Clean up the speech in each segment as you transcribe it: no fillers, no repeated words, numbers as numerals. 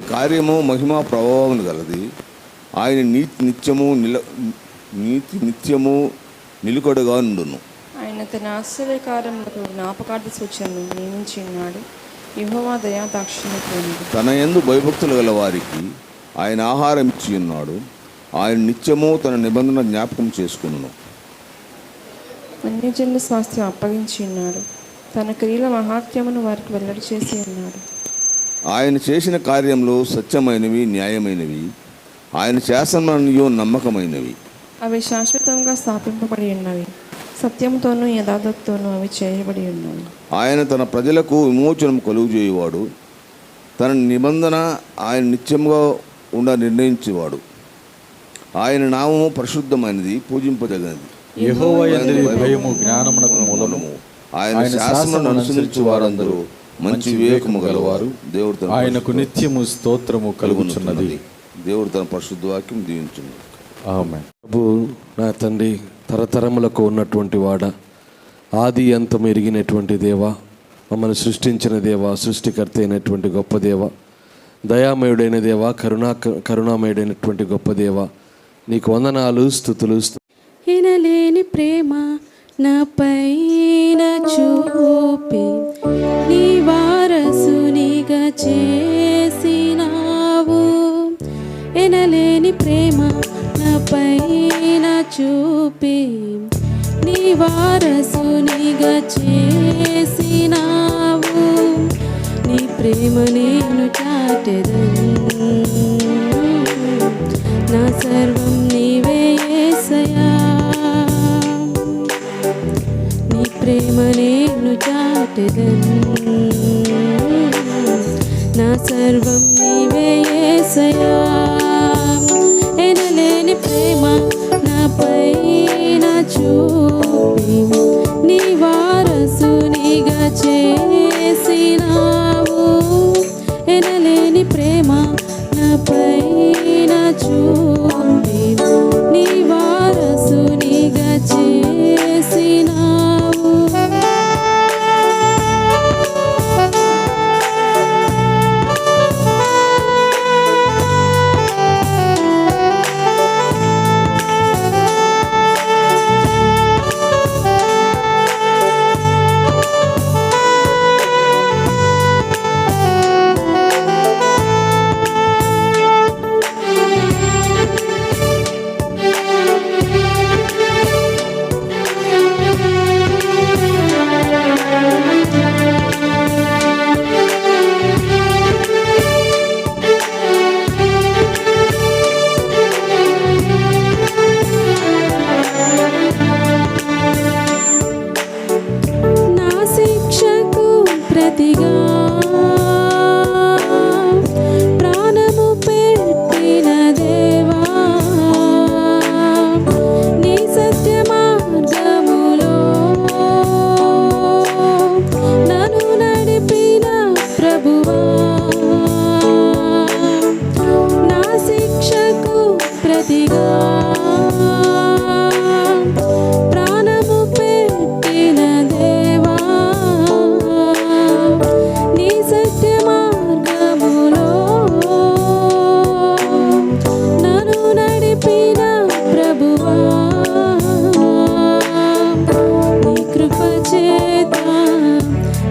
కార్యము మహిమా ప్రభావం గలది. ఆయన నీతి నిత్యము నిలుకడగా నుండును. ఆయన తన ఆశ్చర్యకార్యములకు జ్ఞాపకార్థ సూచనలు నియమించి ఉన్నాడు. యెహోవా దయా దాక్షిణ్యమైనది. తన యందు భయభక్తులు గల వారికి ఆయన ఆహారం ఇచ్చి ఉన్నాడు. ఆయన నిత్యము తన నిబంధన జ్ఞాపకం చేసుకును. అన్యజనుల స్వాస్థ్యం అప్పగించి ఉన్నాడు. తన క్రియల మహాత్మ్యమును వారికి వెల్లడి చేసి ఉన్నాడు. ఆయన చేసిన కార్యములు సత్యమైనవి, న్యాయమైనవి. ఆయన శాసనములు నమ్మకమైనవి. అవి శాశ్వతంగా స్థాపింపబడి ఉన్నవి. సత్యంతోనూ యథార్థతతోనూ అవి చేయబడి ఉన్నవి. ఆయన తన ప్రజలకు విమోచనం కలుగజేయువాడు. తన నిబంధన ఆయన నిత్యముగా నిర్ణయించేవాడు. ఆయన నామము పరిశుద్ధమైనది, పూజింపదగినది. యెహోవా యందు భయము జ్ఞానమునకు మూలము. ఆయన శాసనములను అనుసరించు వారందరూ మంచి వివేకము గలవారు. దేవుడు ఆయనకు నిత్యము స్తోత్రము కలుగుచున్నది. దేవుడు తన పరిశుద్ధ వాక్యం దీవించును. ఆమేన్. ప్రభు నా తండ్రి, తరతరములకు ఉన్నటువంటి వాడ, ఆది అంతం ఎరిగినటువంటి దేవ, మమ్మల్ని సృష్టించిన దేవ, సృష్టికర్త అయినటువంటి గొప్ప దేవ, దయామయుడైన దేవ, కరుణామయుడైనటువంటి గొప్ప దేవ, నీకు వందనాలు, స్తుతులు. ఎనలేని ప్రేమ నాపైన చూపి నీ వారసునిగా చేసినావు. ఎనలేని ప్రేమ నాపైన చూపి నీ వారసునిగా చేసినావు. నీ ప్రేమ నేను చాటెదను, నా సర్వం నీవే యేసయ్యా. నీ ప్రేమ నేను చాటెదను, నా సర్వం నీవే యేసయ్యా. ఎనలేని ప్రేమ నాపైన చూపి నీ వారసునిగా చేసినావు. ఎనలేని ప్రేమ నాపైన చూపి నీ వారసునిగా చేసినావు.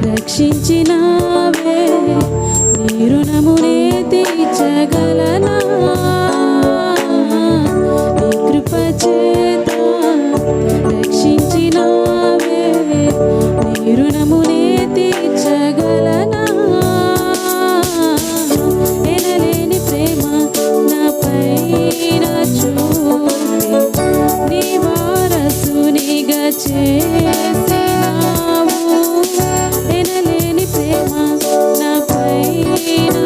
రక్షించినావే, నీ రుణమునే తీర్చగలనా? నీ కృప చేత రక్షించినావే, నీ రుణమునే తీర్చగలనా? ఎనలేని ప్రేమ నాపైన చూపి నీ వారసునిగా చేసినావు. ఎనలేని ప్రేమ నాపైన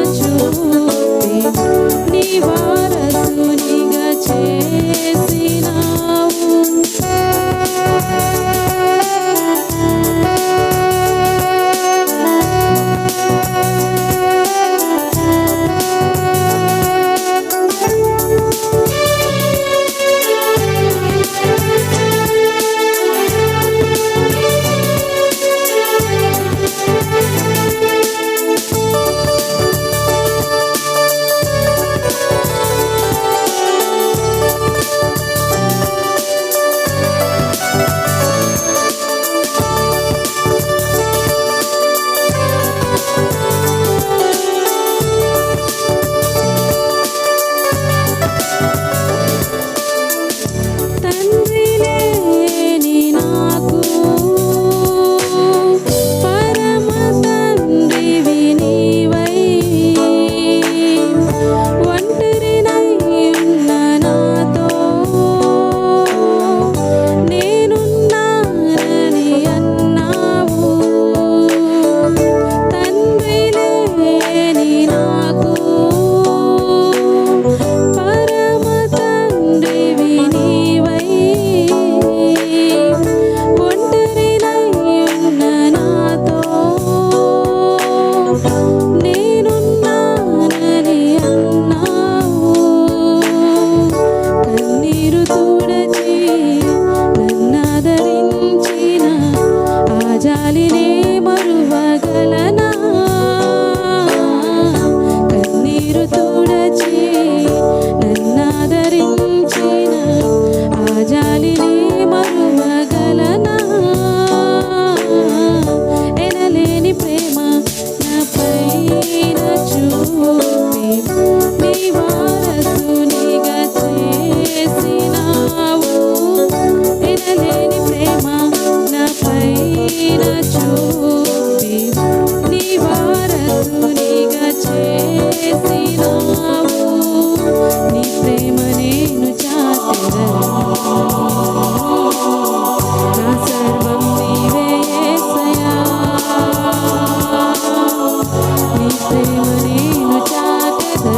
ప్రేమ నేను చాటెదను.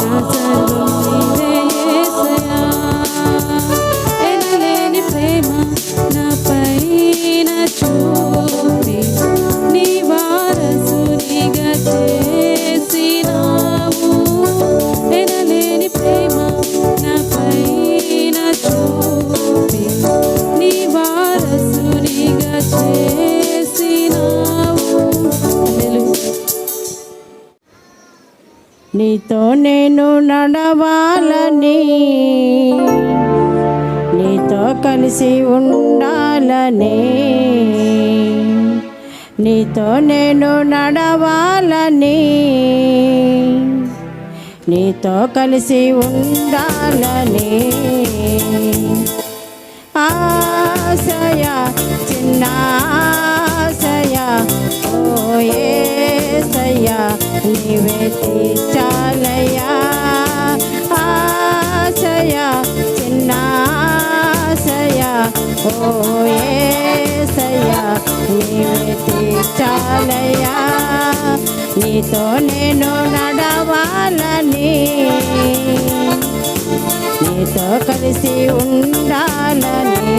నా సర్వం నీవే యేసయ్యా. ఎనలేని ప్రేమ నా పైన చూపి నీ వారసునిగా చేసినావు. ఎనలేని ప్రేమ నా పైన చూపి నీ వారసునిగా చేసినావు. హల్లెలూయా. నీతో నేను నడవాలని, నీతో కలిసి ఉండాలని, నీతో నేను నడవాలని, నీతో కలిసి ఉండాలని ఆశయ, చిన్న ఆశయ, ఓ యేసయ్యా నీవే తీర్చాలయ్యా. ఆశయ, చిన్న ఆశయ, ఓ యేసయ్యా నీవే తీర్చాలయ్యా. నీతో నేను నడవాలని, నీతో కలిసి ఉండాలని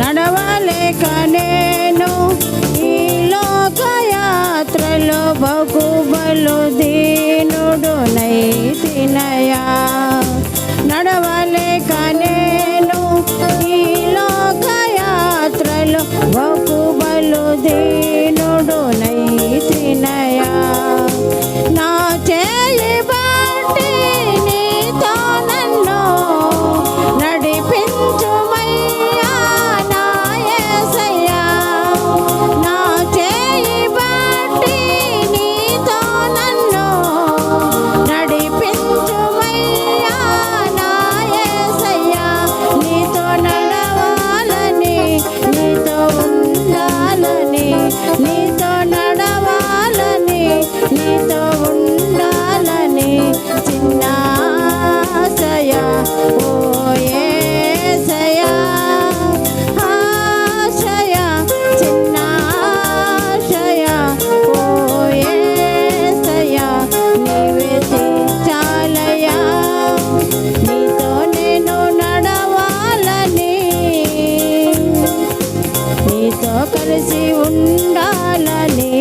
నడవలేక నేను ఈ లోకయాత్రలో బహుబలు దీనుడునైతినయా. నడవలేక నేను ఈ లోకయాత్రలో బహుబలు దీనుడునైతినయా. నా చేయి బట్టి నీతో నన్ను నడిపించుమయ్యా నా యేసయ్యా. నా చేయి బట్టి నీతో నన్ను నడిపించుమయ్యా నా యేసయ్యా. నీతో నడవాలని, నీతో ఉండాలని, నీతో నడవాలని, నీతో ఉండాలని చిన్న ఆశయ, ఓ యేసయ్యా. ఆశయ, చిన్న ఆశయ, ఓ యేసయ్యా నీవే తీర్చాలయ్యా. నీతో నేను నడవాలని, నీతో కలిసి ఉండాలని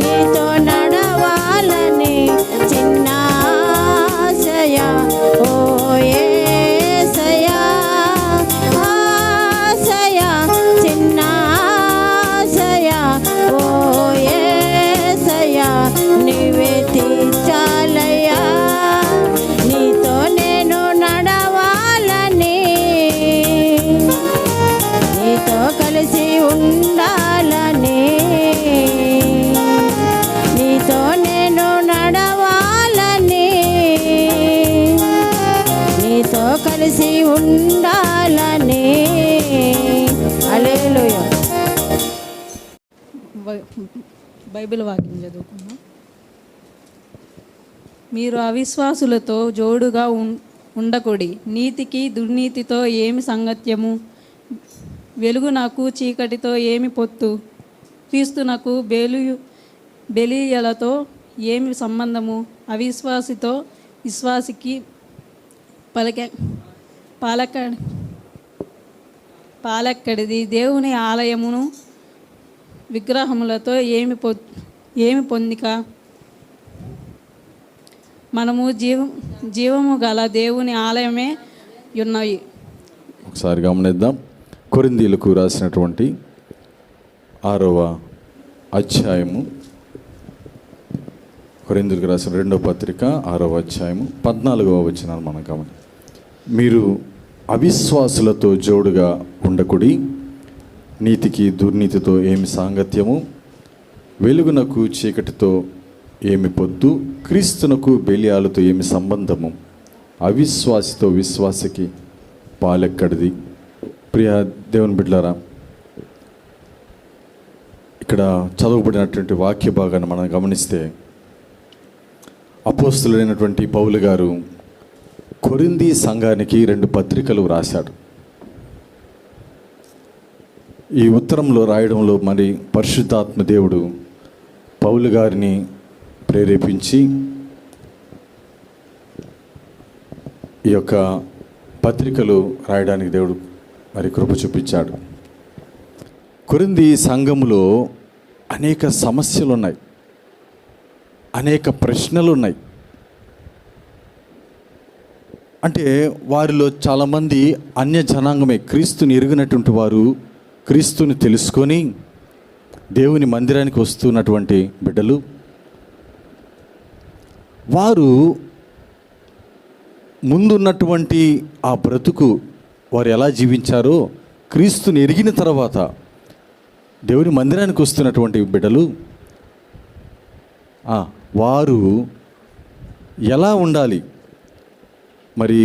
నీతో నడవాలని చిన్న ఆశయ ఓ యేసయ్యా ఆశయ చిన్న ఆశయ ఓ యేసయ్యా నీవే తీర్చాలయ్యా నీతో నేను నడవాలని నీతో కలిసి ఉండాలని నీతో నేను నడవాలని నీతో కలిసి ఉండాలని హల్లెలూయా. బైబిల్ వాక్యం చదువుకున్నాం. మీరు అవిశ్వాసులతో జోడుగా ఉండకుడి. నీతికి దుర్నీతితో ఏమి సంగత్యము? వెలుగునకు చీకటితో ఏమి పొత్తు? క్రీస్తునకు బెలీయలతో ఏమి సంబంధము? అవిశ్వాసితో విశ్వాసికి పాలెక్కడిది? దేవుని ఆలయమును విగ్రహములతో ఏమి పొందిక? మనము జీవము గల దేవుని ఆలయమే ఉన్నాయి. ఒకసారి గమనిద్దాం. కొరింథీయులకు రాసినటువంటి 6వ అధ్యాయము, కొరింథీయులకు రాసిన 2వ పత్రిక 6వ అధ్యాయము 14వ వచనాన్ని మనం గమని. మీరు అవిశ్వాసులతో జోడుగా ఉండకుడి. నీతికి దుర్నీతితో ఏమి సాంగత్యము? వెలుగునకు చీకటితో ఏమి పొద్దు? క్రీస్తునకు బెలియాలతో ఏమి సంబంధము? అవిశ్వాసితో విశ్వాసికి పాలెక్కడిది? ప్రియ దేవుని బిడ్డలారా, ఇక్కడ చదవబడినటువంటి వాక్య భాగాన్ని మనం గమనిస్తే అపోస్తలుడైనటువంటి పౌలు గారు కొరింథీ సంఘానికి 2 పత్రికలు రాశాడు. ఈ ఉత్తరంలో రాయడంలో మరి పరిశుద్ధాత్మ దేవుడు పౌలు గారిని ప్రేరేపించి ఈ యొక్క పత్రికలు రాయడానికి దేవుడు మరి కృప చూపించాడు. కొరింథీ సంఘములో అనేక సమస్యలు ఉన్నాయి, అనేక ప్రశ్నలు ఉన్నాయి. అంటే వారిలో చాలామంది అన్య జనాంగమే, క్రీస్తుని ఎరిగినటువంటి వారు, క్రీస్తుని తెలుసుకొని దేవుని మందిరానికి వస్తున్నటువంటి బిడ్డలు. వారు ముందున్నటువంటి ఆ బ్రతుకు వారు ఎలా జీవించారో, క్రీస్తుని ఎరిగిన తర్వాత దేవుని మందిరానికి వస్తున్నటువంటి బిడ్డలు వారు ఎలా ఉండాలి? మరి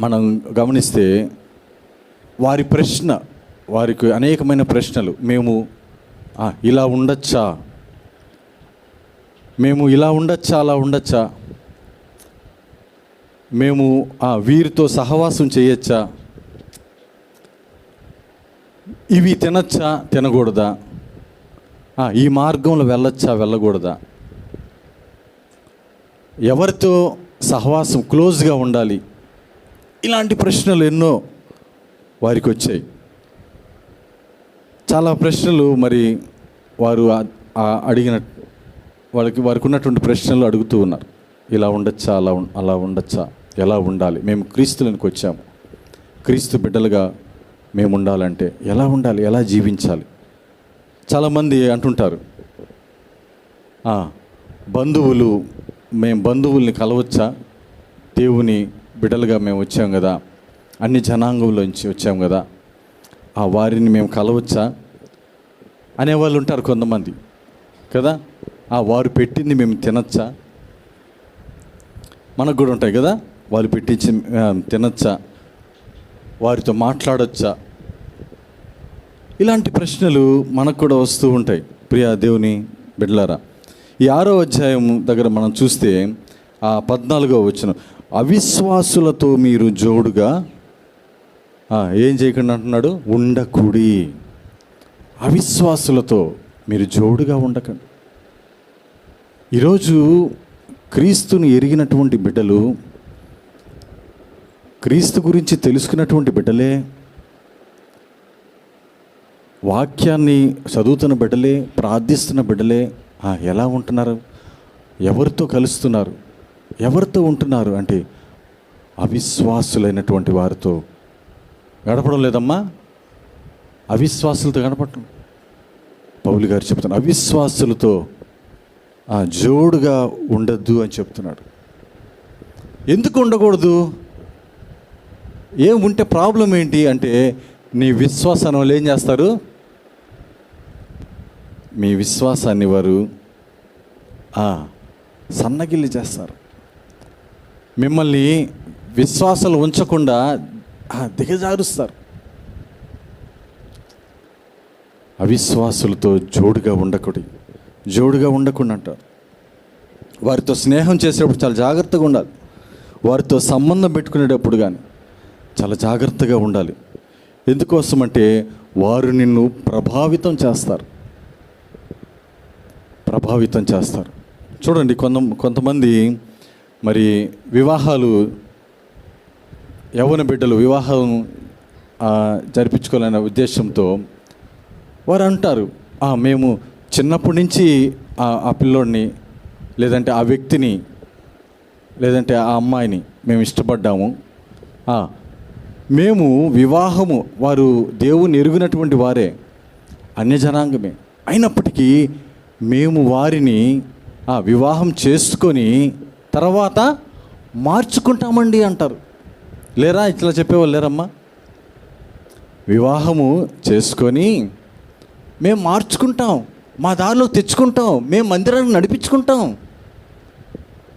మనం గమనిస్తే వారికి అనేకమైన ప్రశ్నలు. మేము ఇలా ఉండొచ్చా? మేము ఇలా ఉండొచ్చా, అలా ఉండొచ్చా? మేము వీరితో సహవాసం చేయొచ్చా? ఇవి తినచ్చా, తినకూడదా? ఈ మార్గంలో వెళ్ళొచ్చా, వెళ్ళకూడదా? ఎవరితో సహవాసం క్లోజ్గా ఉండాలి? ఇలాంటి ప్రశ్నలు ఎన్నో వారికి వచ్చాయి. చాలా ప్రశ్నలు మరి వారు అడిగిన వారికి ఉన్నటువంటి ప్రశ్నలు అడుగుతూ ఉన్నారు. ఇలా ఉండొచ్చా, అలా ఉండొచ్చా, ఎలా ఉండాలి? మేము క్రీస్తులోనికి వచ్చాము, క్రీస్తు బిడ్డలుగా మేము ఉండాలంటే ఎలా ఉండాలి, ఎలా జీవించాలి? చాలామంది అంటుంటారు, మేము బంధువుల్ని కలవచ్చా? దేవుని బిడ్డలుగా మేము వచ్చాం కదా, అన్ని జనాంగంలోంచి వచ్చాం కదా, వారిని మేము కలవచ్చా అనేవాళ్ళు ఉంటారు కొంతమంది కదా. వారు పెట్టింది మేము తినచ్చా? మనకు కూడా ఉంటాయి కదా, వాళ్ళు పెట్టించి తినచ్చా, వారితో మాట్లాడచ్చా? ఇలాంటి ప్రశ్నలు మనకు కూడా వస్తూ ఉంటాయి. ప్రియ దేవుని బిడ్డలారా, ఈ 6వ అధ్యాయం దగ్గర మనం చూస్తే 14వ వచనం, అవిశ్వాసులతో మీరు జోడుగా ఏం చేయకుండా అంటున్నాడు? ఉండకుడి. అవిశ్వాసులతో మీరు జోడుగా ఉండకండి. ఈరోజు క్రీస్తుని ఎరిగినటువంటి బిడ్డలు, క్రీస్తు గురించి తెలుసుకున్నటువంటి బిడ్డలే వాక్యాన్ని చదువుతున్న బిడ్డలే, ప్రార్థిస్తున్న బిడ్డలే ఎలా ఉంటున్నారు? ఎవరితో కలుస్తున్నారు? ఎవరితో ఉంటున్నారు అంటే అవిశ్వాసులైనటువంటి వారితో గడపడం లేదమ్మా. అవిశ్వాసులతో గడపడం. పౌలు గారు చెప్తున్నారు, అవిశ్వాసులతో జోడుగా ఉండద్దు అని చెప్తున్నాడు. ఎందుకు ఉండకూడదు? ఏముంటే ప్రాబ్లం ఏంటి అంటే, నీ విశ్వాసాన్ని వాళ్ళు ఏం చేస్తారు? మీ విశ్వాసాన్ని వారు సన్నగిల్లి చేస్తారు. మిమ్మల్ని విశ్వాసాలు ఉంచకుండా దిగజారుస్తారు. అవిశ్వాసులతో జోడుగా ఉండకుండా అంటారు. వారితో స్నేహం చేసేటప్పుడు చాలా జాగ్రత్తగా ఉండాలి. వారితో సంబంధం పెట్టుకునేటప్పుడు కానీ చాలా జాగ్రత్తగా ఉండాలి. ఎందుకోసమంటే వారు నిన్ను ప్రభావితం చేస్తారు. చూడండి, కొంతమంది మరి వివాహాలు, యవ్వన బిడ్డలు వివాహం జరిపించుకోవాలనే ఉద్దేశంతో వారు అంటారు, మేము చిన్నప్పటి నుంచి ఆ పిల్లోడిని లేదంటే ఆ వ్యక్తిని లేదంటే ఆ అమ్మాయిని మేము ఇష్టపడ్డాము. మేము వివాహము, వారు దేవుని ఎరుగునటువంటి వారే, అన్యజనాంగమే అయినప్పటికీ మేము వారిని వివాహం చేసుకొని తర్వాత మార్చుకుంటామండి అంటారు. లేరా? ఇట్లా చెప్పేవాళ్ళు లేరమ్మా? వివాహము చేసుకొని మేము మార్చుకుంటాం, మా దారిలో తెచ్చుకుంటాం, మేము మందిరాన్ని నడిపించుకుంటాం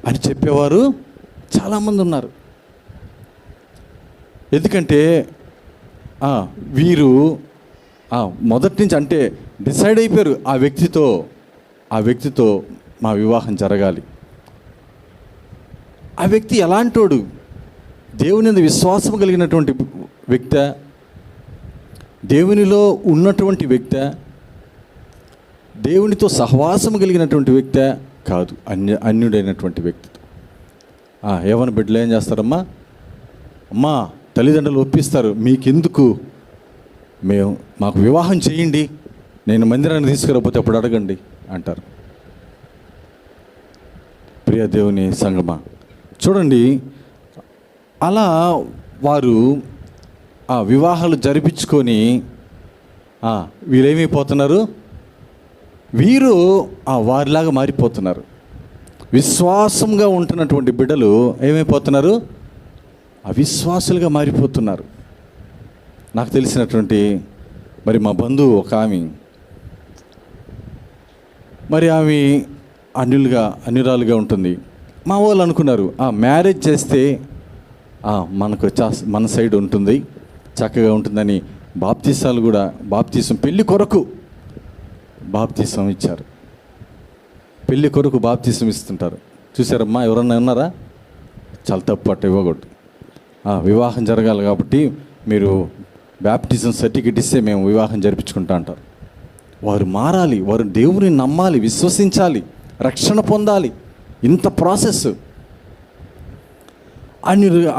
అని చెప్పేవారు చాలామంది ఉన్నారు. ఎందుకంటే వీరు మొదటి నుంచి అంటే డిసైడ్ అయిపోయారు, ఆ వ్యక్తితో మా వివాహం జరగాలి. ఆ వ్యక్తి ఎలాంటోడు? దేవుని విశ్వాసం కలిగినటువంటి వ్యక్తి, దేవునిలో ఉన్నటువంటి వ్యక్తి, దేవునితో సహవాసం కలిగినటువంటి వ్యక్తి కాదు, అన్యుడైనటువంటి వ్యక్తి. ఏమైనా బిడ్డలు ఏం చేస్తారమ్మా? అమ్మా, తల్లిదండ్రులు ఒప్పిస్తారు, మీకెందుకు, మాకు వివాహం చేయండి, నేను మందిరాన్ని తీసుకురాకపోతే అప్పుడు అడగండి అంటారు. ప్రియ దేవుని సంగమా, చూడండి, అలా వారు వివాహాలు జరిపించుకొని వీరేమైపోతున్నారు? వీరు వారిలాగా మారిపోతున్నారు. విశ్వాసంగా ఉంటున్నటువంటి బిడ్డలు ఏమైపోతున్నారు? అవిశ్వాసులుగా మారిపోతున్నారు. నాకు తెలిసినటువంటి మరి మా బంధువు ఒక ఆమె, మరి ఆమె అన్యురాలుగా ఉంటుంది. మా వాళ్ళు అనుకున్నారు, మ్యారేజ్ చేస్తే మన సైడ్ ఉంటుంది, చక్కగా ఉంటుందని బాప్తీసం పెళ్లి కొరకు బాప్తీసం ఇచ్చారు. పెళ్లి కొరకు బాప్తీసం ఇస్తుంటారు. చూసారమ్మా? ఎవరన్నా ఉన్నారా? చాలా తప్పు, అట్ట ఇవ్వకూడదు. వివాహం జరగాలి కాబట్టి మీరు బాప్టిజం సర్టిఫికేట్ ఇస్తే మేము వివాహం జరిపించుకుంటా అంటారు. వారు మారాలి, వారు దేవుని నమ్మాలి, విశ్వసించాలి, రక్షణ పొందాలి. ఇంత ప్రాసెస్.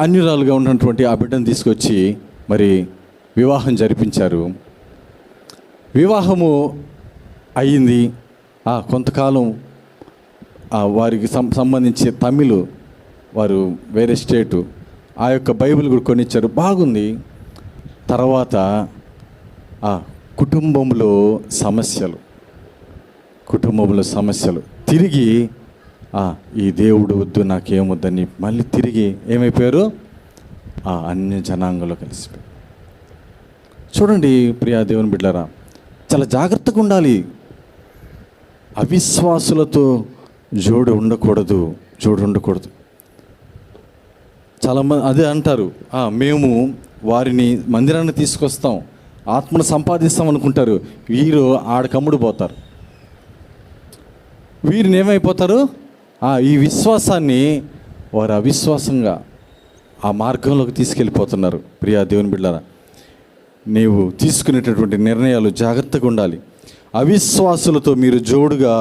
అన్యురాలుగా ఉన్నటువంటి ఆ బిడ్డను తీసుకొచ్చి మరి వివాహం జరిపించారు. వివాహము అయ్యింది. కొంతకాలం వారికి సంబంధించి తమిళ్, వారు వేరే స్టేటు, ఆ యొక్క బైబిల్ కూడా కొనిచ్చారు, బాగుంది. తర్వాత కుటుంబంలో సమస్యలు తిరిగి ఈ దేవుడు వద్దు, నాకేమొద్దని మళ్ళీ తిరిగి ఏమైపోయారు? అన్య జనాంగంలో కలిసిపోయారు. చూడండి ప్రియా దేవుని బిడ్డలారా, చాలా జాగ్రత్తగా ఉండాలి. అవిశ్వాసులతో జోడు ఉండకూడదు. చాలామంది అదే అంటారు, మేము వారిని మందిరాన్ని తీసుకొస్తాం, ఆత్మను సంపాదిస్తాం అనుకుంటారు. వీరు ఆడకమ్ముడు పోతారు. వీరిని ఏమైపోతారు? ఈ విశ్వాసాన్ని వారు అవిశ్వాసంగా ఆ మార్గంలోకి తీసుకెళ్ళిపోతున్నారు. ప్రియా దేవుని బిడ్డలారా, నీవు తీసుకునేటటువంటి నిర్ణయాలు జాగ్రత్తగా ఉండాలి. అవిశ్వాసులతో మీరు జోడుగా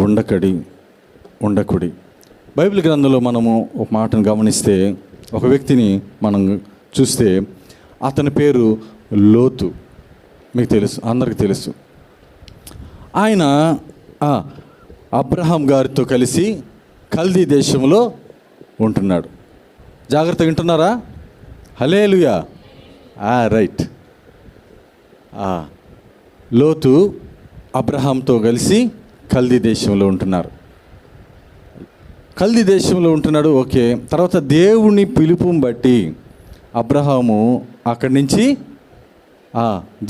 ఉండకుడి. బైబిల్ గ్రంథంలో మనము ఒక మాటను గమనిస్తే, ఒక వ్యక్తిని మనం చూస్తే, అతని పేరు లోతు. మీకు తెలుసు, అందరికీ తెలుసు. ఆయన అబ్రహాం గారితో కలిసి కల్దీ దేశంలో ఉంటున్నాడు. జాగ్రత్తగా వింటున్నారా? హల్లెలూయా. రైట్. లోతు అబ్రహాంతో కలిసి కల్దీ దేశంలో ఉంటున్నారు. కల్దీ దేశంలో ఉంటున్నాడు. ఓకే. తర్వాత దేవుని పిలుపుని బట్టి అబ్రహాము అక్కడి నుంచి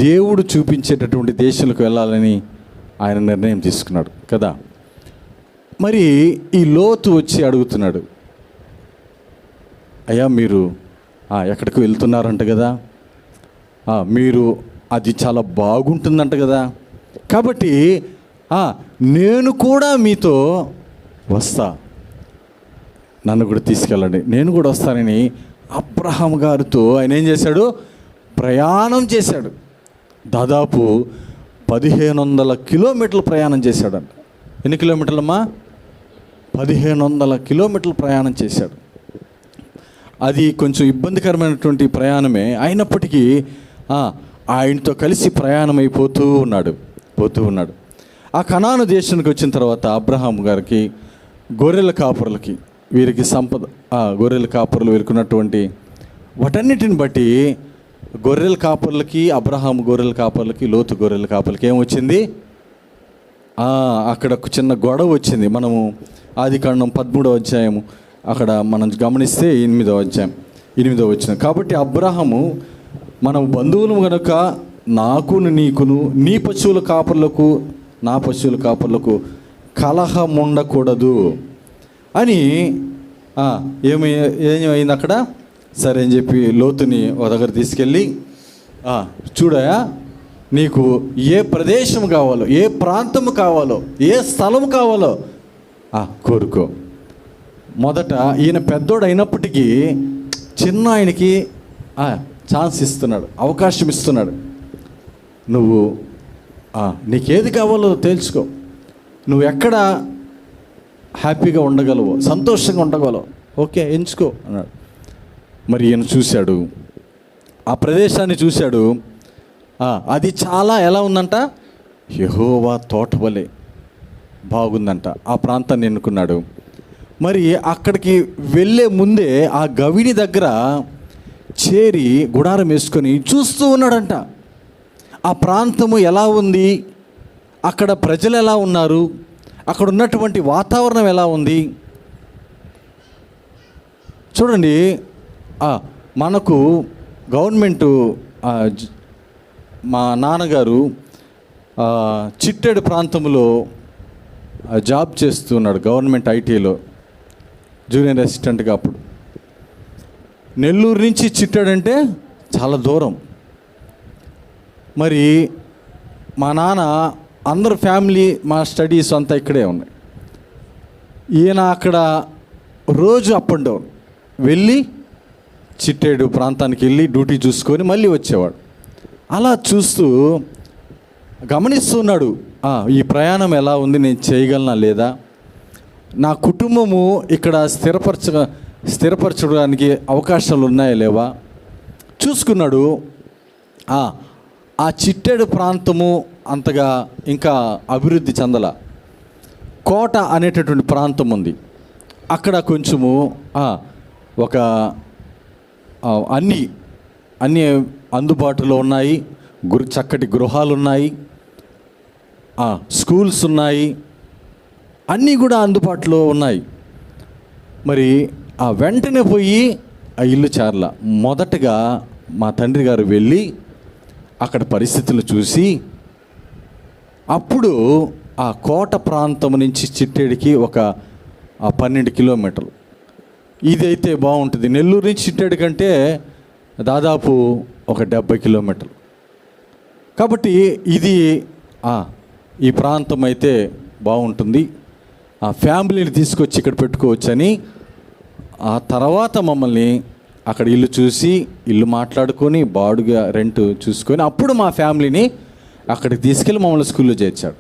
దేవుడు చూపించేటటువంటి దేశాలకు వెళ్ళాలని ఆయన నిర్ణయం తీసుకున్నాడు కదా. మరి ఈ లోతు వచ్చి అడుగుతున్నాడు, అయ్యా మీరు ఎక్కడికి వెళ్తున్నారంట కదా, మీరు అది చాలా బాగుంటుందంట కదా, కాబట్టి నేను కూడా మీతో వస్తా, నన్ను కూడా తీసుకెళ్ళండి, నేను కూడా వస్తానని అబ్రహాం గారితో ఆయన ఏం చేశాడు? ప్రయాణం చేశాడు. దాదాపు 1500 కిలోమీటర్లు ప్రయాణం చేశాడంట. ఎన్ని కిలోమీటర్లమ్మా? 1500 కిలోమీటర్లు ప్రయాణం చేశాడు. అది కొంచెం ఇబ్బందికరమైనటువంటి ప్రయాణమే అయినప్పటికీ ఆయనతో కలిసి ప్రయాణం అయిపోతూ ఉన్నాడు. ఆ కనాను దేశానికి వచ్చిన తర్వాత అబ్రహాం గారికి గొర్రెల కాపురులకి, వీరికి సంపద, గొర్రెల కాపురులు వీరుకున్నటువంటి వాటన్నిటిని బట్టి గొర్రెల కాపురులకి, అబ్రహాం గొర్రెల కాపురులకి, లోతు గొర్రెల కాపురులకి ఏమొచ్చింది? అక్కడ ఒక చిన్న గొడవ వచ్చింది. మనము ఆదికాండం 13వ అధ్యాయము అక్కడ మనం గమనిస్తే 8వ అధ్యాయం 8వ వచనం. కాబట్టి అబ్రహాము, మనం బంధువులు కనుక నాకును నీకును నీ పశువుల కాపురులకు నా పశువుల కాపురులకు కలహం ఉండకూడదు అని ఏమైంది అక్కడ? సరే అని చెప్పి లోతుని ఒక దగ్గర తీసుకెళ్ళి, చూడయా నీకు ఏ ప్రదేశం కావాలో, ఏ ప్రాంతం కావాలో, ఏ స్థలం కావాలో కోరుకో. మొదట ఈయన పెద్దోడు అయినప్పటికీ చిన్న ఆయనకి ఛాన్స్ ఇస్తున్నాడు, అవకాశం ఇస్తున్నాడు. నువ్వు నీకేది కావాలో తేల్చుకో, నువ్వు ఎక్కడ హ్యాపీగా ఉండగలవో, సంతోషంగా ఉండగలవు, ఓకే ఎంచుకో అన్నాడు. మరి ఈయన చూశాడు, ఆ ప్రదేశాన్ని చూశాడు. అది చాలా ఎలా ఉందంట? యెహోవా తోట వలె బాగుందంట. ఆ ప్రాంతాన్ని ఎన్నుకున్నాడు. మరి అక్కడికి వెళ్ళే ముందే ఆ గవిని దగ్గర చేరి గుడారం వేసుకొని చూస్తూ ఉన్నాడంట. ఆ ప్రాంతము ఎలా ఉంది, అక్కడ ప్రజలు ఎలా ఉన్నారు, అక్కడ ఉన్నటువంటి వాతావరణం ఎలా ఉంది. చూడండి, మనకు గవర్నమెంటు, మా నాన్నగారు చిట్టేడు ప్రాంతంలో జాబ్ చేస్తున్నాడు, గవర్నమెంట్ ఐటీలో జూనియర్ అసిస్టెంట్గా. అప్పుడు నెల్లూరు నుంచి చిట్టేడు అంటే చాలా దూరం. మరి మా నాన్న అందరు ఫ్యామిలీ, మా స్టడీస్ అంతా ఇక్కడే ఉన్నాయి. ఈయన అక్కడ రోజు అప్ అండ్ డౌన్ వెళ్ళి చిట్టేడు ప్రాంతానికి వెళ్ళి డ్యూటీ చూసుకొని మళ్ళీ వచ్చేవాడు. అలా చూస్తూ గమనిస్తున్నాడు, ఈ ప్రయాణం ఎలా ఉంది, నేను చేయగలనా లేదా, నా కుటుంబము ఇక్కడ స్థిరపరచడానికి అవకాశాలు ఉన్నాయా లేవా చూసుకున్నాడు. ఆ చిట్టేడు ప్రాంతము అంతగా ఇంకా అభివృద్ధి చెందల. కోట అనేటటువంటి ప్రాంతం ఉంది. అక్కడ కొంచెము ఒక అన్నీ అందుబాటులో ఉన్నాయి. చక్కటి గృహాలు ఉన్నాయి, స్కూల్స్ ఉన్నాయి, అన్నీ కూడా అందుబాటులో ఉన్నాయి. మరి వెంటనే పోయి ఆ ఇల్లు చేరల. మొదటగా మా తండ్రి గారు వెళ్ళి అక్కడ పరిస్థితులు చూసి, అప్పుడు ఆ కోట ప్రాంతం నుంచి చిట్టేడికి ఒక 12 కిలోమీటర్లు. ఇదైతే బాగుంటుంది. నెల్లూరు నుంచి చిట్టేడు కంటే దాదాపు ఒక 70 కిలోమీటర్లు. కాబట్టి ఇది ఈ ప్రాంతం అయితే బాగుంటుంది, ఆ ఫ్యామిలీని తీసుకొచ్చి ఇక్కడ పెట్టుకోవచ్చని ఆ తర్వాత మమ్మల్ని అక్కడ ఇల్లు చూసి, ఇల్లు మాట్లాడుకొని, బాడుగా రెంట్ చూసుకొని, అప్పుడు మా ఫ్యామిలీని అక్కడికి తీసుకెళ్ళి మమ్మల్ని స్కూల్లో చేర్చాడు.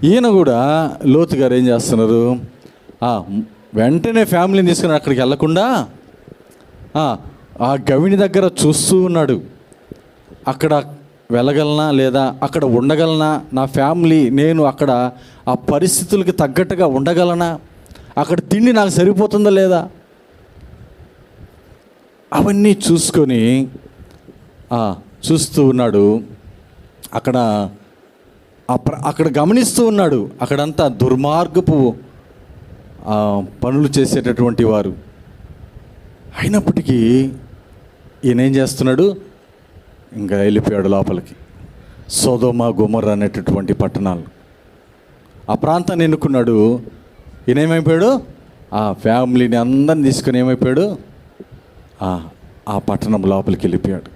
ఈయన కూడా లోతు గారు ఏం చేస్తున్నారు, వెంటనే ఫ్యామిలీని తీసుకుని అక్కడికి వెళ్ళకుండా ఆ గవిని దగ్గర చూస్తూ ఉన్నాడు. అక్కడ వెళ్ళగలనా లేదా అక్కడ ఉండగలనా, నా ఫ్యామిలీ నేను అక్కడ ఆ పరిస్థితులకి తగ్గట్టుగా ఉండగలనా, అక్కడ తిండి నాకు సరిపోతుందా లేదా, అవన్నీ చూసుకొని చూస్తూ ఉన్నాడు. అక్కడ గమనిస్తూ ఉన్నాడు. అక్కడంతా దుర్మార్గపు పనులు చేసేటటువంటి వారు. అయినప్పటికీ ఈయన ఏం చేస్తున్నాడు, ఇంకా వెళ్ళిపోయాడు లోపలికి. సొదొమ గొమొర్రా అనేటటువంటి పట్టణాలు, ఆ ప్రాంతాన్ని ఎన్నుకున్నాడు. ఈయన ఏమైపోయాడు, ఆ ఫ్యామిలీని అందరిని తీసుకొని ఏమైపోయాడు, ఆ పట్టణం లోపలికి వెళ్ళిపోయాడు.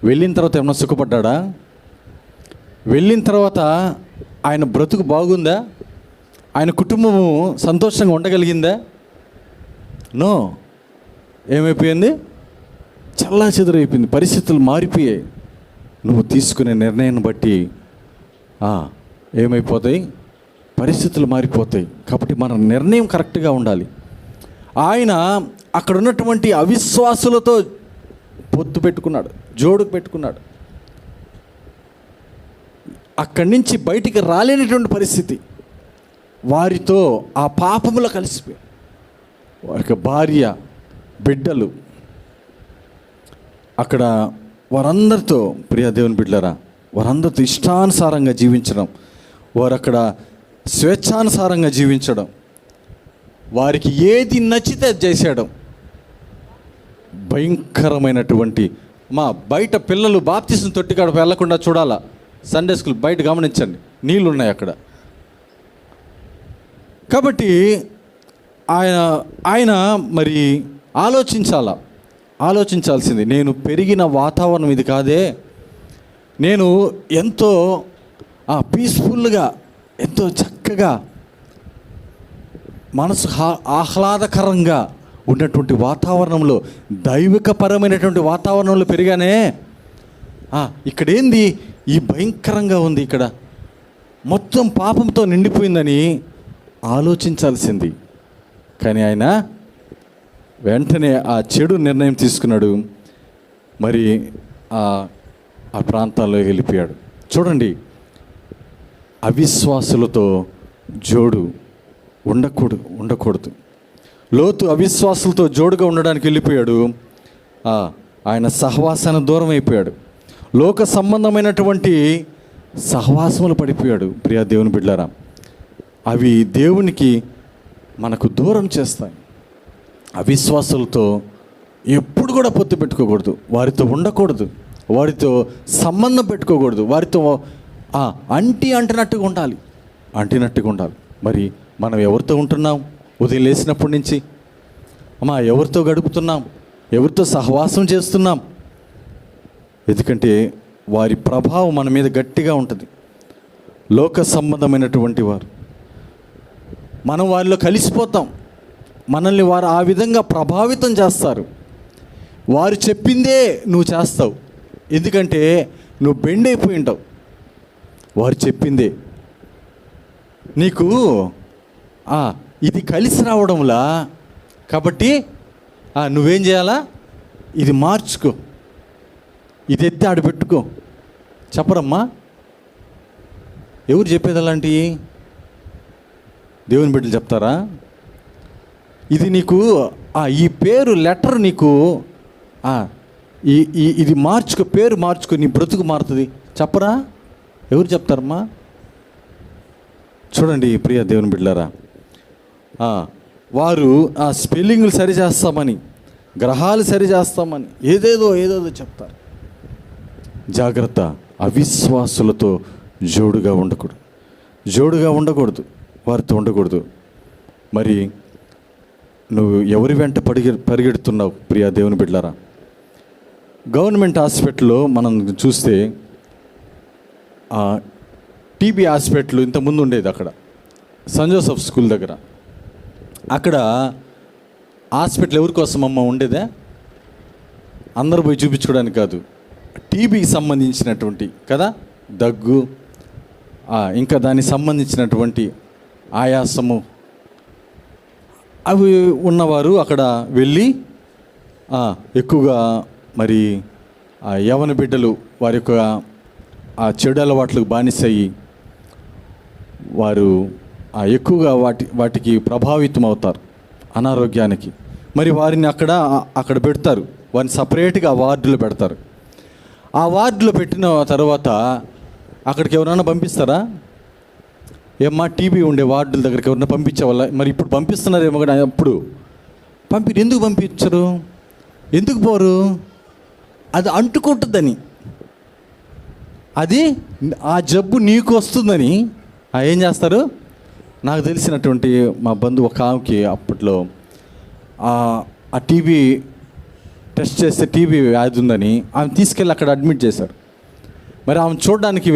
వెళ్ళిన తర్వాత ఏమన్నా సుఖపడ్డా? వెళ్ళిన తర్వాత ఆయన బ్రతుకు బాగుందా? ఆయన కుటుంబము సంతోషంగా ఉండగలిగిందా? నో. ఏమైపోయింది, చల్లా చెదురైపోయింది. పరిస్థితులు మారిపోయాయి. నువ్వు తీసుకునే నిర్ణయాన్ని బట్టి ఏమైపోతాయి, పరిస్థితులు మారిపోతాయి. కాబట్టి మన నిర్ణయం కరెక్ట్గా ఉండాలి. ఆయన అక్కడ ఉన్నటువంటి అవిశ్వాసులతో పొత్తు పెట్టుకున్నాడు, జోడుకు పెట్టుకున్నాడు. అక్కడి నుంచి బయటికి రాలేనటువంటి పరిస్థితి. వారితో ఆ పాపములో కలిసిపోయి వారికి భార్య, బిడ్డలు, అక్కడ వారందరితో, ప్రియ దేవుని బిడ్డలారా, వారందరితో ఇష్టానుసారంగా జీవించడం, వారు అక్కడ స్వేచ్ఛానుసారంగా జీవించడం, వారికి ఏది నచ్చితే అది చేసేయడం. భయంకరమైనటువంటి బయట పిల్లలు బాప్తిసం తొట్టికాడ వెళ్ళకుండా చూడాలా. సండే స్కూల్ బయట గమనించండి, నీళ్ళు ఉన్నాయి అక్కడ. కాబట్టి ఆయన మరి ఆలోచించాల్సింది, నేను పెరిగిన వాతావరణం ఇది కాదే, నేను ఎంతో పీస్ఫుల్గా, ఎంతో చక్కగా, మనసు ఆహ్లాదకరంగా ఉన్నటువంటి వాతావరణంలో, దైవికపరమైనటువంటి వాతావరణంలో పెరిగానే. ఇక్కడేంది ఈ భయంకరంగా ఉంది, ఇక్కడ మొత్తం పాపంతో నిండిపోయిందని ఆలోచించాల్సింది. కానీ ఆయన వెంటనే ఆ చెడు నిర్ణయం తీసుకున్నాడు. మరి ఆ ప్రాంతాల్లో వెళ్ళిపోయాడు. చూడండి, అవిశ్వాసులతో జోడు ఉండకూడదు. లోతు అవిశ్వాసులతో జోడుగా ఉండడానికి వెళ్ళిపోయాడు. ఆయన సహవాసానికి దూరం అయిపోయాడు. లోక సంబంధమైనటువంటి సహవాసములు పడిపోయాడు. ప్రియా దేవుని బిడ్డలారా, అవి దేవునికి మనకు దూరం చేస్తాయి. అవిశ్వాసులతో ఎప్పుడు కూడా పొత్తు పెట్టుకోకూడదు, వారితో ఉండకూడదు, వారితో సంబంధం పెట్టుకోకూడదు, వారితో అంటినట్టుగా ఉండాలి. మరి మనం ఎవరితో ఉంటున్నాం? ఉదయం లేచినప్పటి నుంచి ఎవరితో గడుపుతున్నాం? ఎవరితో సహవాసం చేస్తున్నాం? ఎందుకంటే వారి ప్రభావం మన మీద గట్టిగా ఉంటుంది. లోక సంబంధమైనటువంటి వారు, మనం వారిలో కలిసిపోతాం. మనల్ని వారు ఆ విధంగా ప్రభావితం చేస్తారు. వారు చెప్పిందే నువ్వు చేస్తావు, ఎందుకంటే నువ్వు బెండ్ అయిపోయి ఉంటావు. వారు చెప్పిందే నీకు ఇది కలిసి రావడంలా, కాబట్టి నువ్వేం చేయాలా, ఇది మార్చుకో, ఇది ఎత్తి ఆడబెట్టుకో. చెప్పరమ్మా, ఎవరు చెప్పేది అలాంటివి? దేవుని బిడ్డలు చెప్తారా? ఇది నీకు ఈ పేరు లెటర్ నీకు ఇది మార్చుకో, పేరు మార్చుకో, నీ బ్రతుకు మారుతుంది. చెప్పరా? ఎవరు చెప్తారమ్మా? చూడండి ప్రియ దేవుని బిడ్డలారా, వారు స్పెల్లింగ్లు సరి చేస్తామని, గ్రహాలు సరి చేస్తామని ఏదేదో చెప్తారు. జాగ్రత్త, అవిశ్వాసులతో జోడుగా ఉండకూడదు, వారితో ఉండకూడదు. మరి నువ్వు ఎవరి వెంట పరిగెడుతున్నావు ప్రియా దేవుని బిడ్డలారా? గవర్నమెంట్ హాస్పిటల్లో మనం చూస్తే టీబీ హాస్పిటల్ ఇంతకుముందు ఉండేది అక్కడ సెయింట్ జోసెఫ్ స్కూల్ దగ్గర. అక్కడ హాస్పిటల్ ఎవరి కోసం అమ్మ ఉండేదే? అందరూ పోయి చూపించుకోవడానికి కాదు, టీబీకి సంబంధించినటువంటి కదా, దగ్గు, ఇంకా దానికి సంబంధించినటువంటి ఆయాసము, అవి ఉన్నవారు అక్కడ వెళ్ళి ఎక్కువగా మరి యవన బిడ్డలు వారి యొక్క ఆ చెడు అలవాట్లకు బానిసయ్యి వారు ఎక్కువగా వాటికి ప్రభావితం అవుతారు, అనారోగ్యానికి. మరి వారిని అక్కడ పెడతారు, వారిని సపరేట్గా వార్డులో పెడతారు. ఆ వార్డులో పెట్టిన తర్వాత అక్కడికి ఎవరైనా పంపిస్తారా? ఏమ్మా టీబీ ఉండే వార్డుల దగ్గరికి ఎవరైనా పంపించేవాళ్ళ? మరి ఇప్పుడు పంపిస్తున్నారేమో కానీ అప్పుడు ఎందుకు పంపించరు? ఎందుకు పోరు? అది అంటుకుంటుందని, అది ఆ జబ్బు నీకు వస్తుందని ఏం చేస్తారు? నాకు తెలిసినటువంటి మా బంధువు ఒక ఆమెకి అప్పట్లో ఆ టీబీ టెస్ట్ చేస్తే టీబీ వ్యాధి ఉందని ఆమె తీసుకెళ్ళి అక్కడ అడ్మిట్ చేశారు. మరి ఆమె చూడడానికి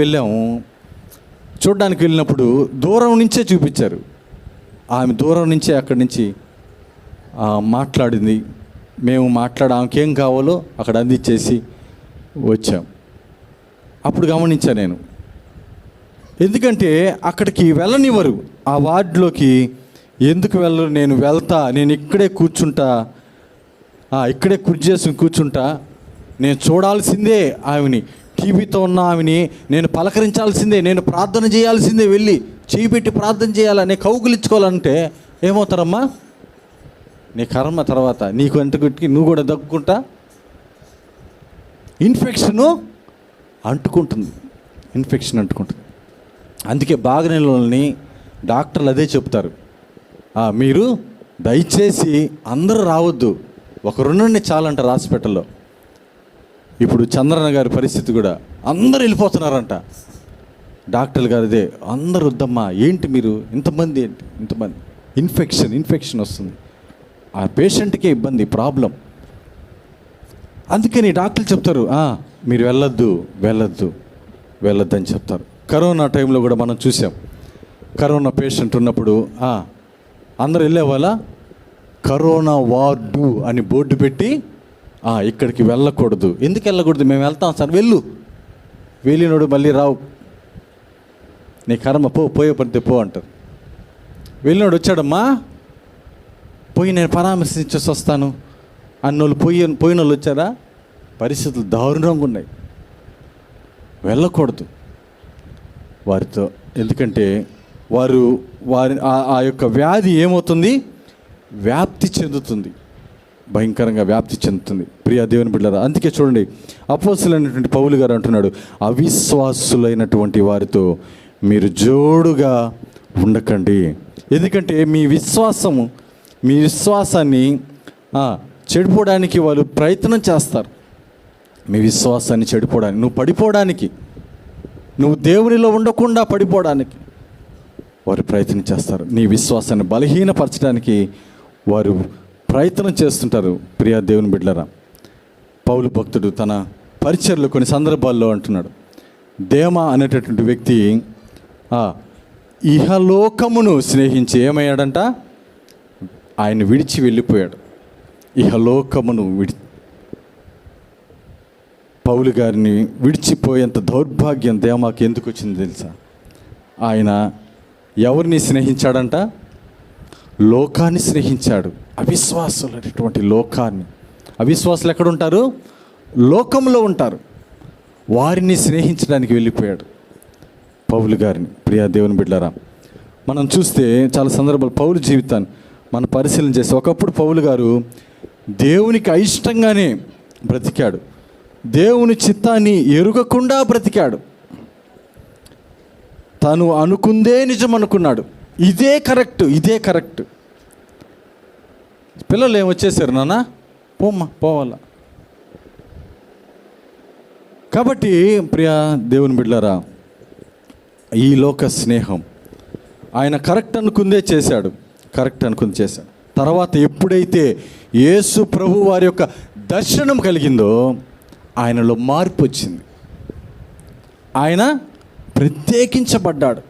వెళ్ళినప్పుడు దూరం నుంచే చూపించారు. ఆమె దూరం నుంచే అక్కడి నుంచి మాట్లాడింది. మేము ఆమెకి ఏం కావాలో అక్కడ అందించేసి వచ్చాం. అప్పుడు గమనించాను నేను, ఎందుకంటే అక్కడికి వెళ్ళనివ్వరు. ఆ వార్డులోకి ఎందుకు వెళ్ళరు? నేను ఇక్కడే కూర్చుంటా, ఇక్కడే కుర్చీ చేసుకుని కూర్చుంటా, నేను చూడాల్సిందే ఆమెని, టీబీతో ఉన్న ఆమెని నేను పలకరించాల్సిందే, నేను ప్రార్థన చేయాల్సిందే, వెళ్ళి చేయి పెట్టి ప్రార్థన చేయాలని కౌగులించుకోవాలంటే ఏమవుతారమ్మా? నీ కర్మ. తర్వాత నీకు ఎంతకి నువ్వు కూడా దగ్గుకుంటా ఇన్ఫెక్షన్ అంటుకుంటుంది. అందుకే బాగలేని వాళ్ళని డాక్టర్లు అదే చెప్తారు, మీరు దయచేసి అందరూ రావద్దు, ఒకరుండండి చాలంటారు హాస్పిటల్లో. ఇప్పుడు చంద్రన్న గారి పరిస్థితి కూడా అందరూ వెళ్ళిపోతున్నారంట. డాక్టర్లు గారు అదే, అందరూ వద్దమ్మా, ఏంటి మీరు ఇంతమంది ఇన్ఫెక్షన్ వస్తుంది, ఆ పేషెంట్కే ఇబ్బంది, ప్రాబ్లం. అందుకని డాక్టర్లు చెప్తారు, మీరు వెళ్ళొద్దు అని చెప్తారు. కరోనా టైంలో కూడా మనం చూసాం, కరోనా పేషెంట్ ఉన్నప్పుడు అందరూ వెళ్ళేవాళ్ళ, కరోనా వార్డు అని బోర్డు పెట్టి ఇక్కడికి వెళ్ళకూడదు. ఎందుకు వెళ్ళకూడదు? మేము వెళ్తాం సార్. వెళ్ళినోడు మళ్ళీ రావు, నీ కర్మ, పోయే పడితే పో అంటారు. వెళ్ళినోడు వచ్చాడమ్మా, పోయి నేను పరామర్శించేసి వస్తాను అన్నోళ్ళు పోయిన వాళ్ళు వచ్చారా? పరిస్థితులు దారుణంగా ఉన్నాయి, వెళ్ళకూడదు వారితో. ఎందుకంటే వారి ఆ యొక్క వ్యాధి ఏమవుతుంది? వ్యాప్తి చెందుతుంది, భయంకరంగా వ్యాప్తి చెందుతుంది. ప్రియ దేవుని బిడ్డలారా, అందుకే చూడండి, అపోస్తలుడైనటువంటి పౌలు గారు అంటున్నాడు, అవిశ్వాసులైనటువంటి వారితో మీరు జోడుగా ఉండకండి. ఎందుకంటే మీ విశ్వాసాన్ని చెడిపోవడానికి వాళ్ళు ప్రయత్నం చేస్తారు. మీ విశ్వాసాన్ని చెడిపోవడానికి, నువ్వు పడిపోవడానికి, నువ్వు దేవునిలో ఉండకుండా పడిపోవడానికి వారు ప్రయత్నం చేస్తారు. నీ విశ్వాసాన్ని బలహీనపరచడానికి వారు ప్రయత్నం చేస్తుంటారు. ప్రియ దేవుని బిడ్డలారా, పౌలు భక్తుడు తన పరిచర్యలో కొన్ని సందర్భాల్లో అంటున్నాడు, దేమా అనేటటువంటి వ్యక్తి ఇహలోకమును స్నేహించి ఏమయ్యాడంట? ఆయన విడిచి వెళ్ళిపోయాడు. ఇహలోకమును పౌలు గారిని విడిచిపోయేంత దౌర్భాగ్యం దేమాకి ఎందుకు వచ్చింది తెలుసా? ఆయన ఎవరిని స్నేహించాడంట? లోకాన్ని స్నేహించాడు. అవిశ్వాసులు అనేటువంటి లోకాన్ని. అవిశ్వాసులు ఎక్కడుంటారు? లోకంలో ఉంటారు. వారిని స్నేహించడానికి వెళ్ళిపోయాడు పౌలు గారిని. ప్రియా దేవుని బిడ్డలారా, మనం చూస్తే చాలా సందర్భాలు పౌలు జీవితాన్ని మనం పరిశీలన చేస్తే, ఒకప్పుడు పౌలు గారు దేవునికి అయిష్టంగానే బ్రతికాడు, దేవుని చిత్తాన్ని ఎరుగకుండా బ్రతికాడు. తను అనుకుందే నిజం అనుకున్నాడు, ఇదే కరెక్ట్. పిల్లలు ఏమొచ్చేసారు, నాన్న పోవాలా. కాబట్టి ప్రియా దేవుని బిడ్డలారా, ఈ లోక స్నేహం ఆయన కరెక్ట్ అనుకుందే చేశాడు. తర్వాత ఎప్పుడైతే యేసు ప్రభు వారి యొక్క దర్శనం కలిగిందో ఆయనలో మార్పు వచ్చింది. ఆయన ప్రత్యేకించబడ్డాడు.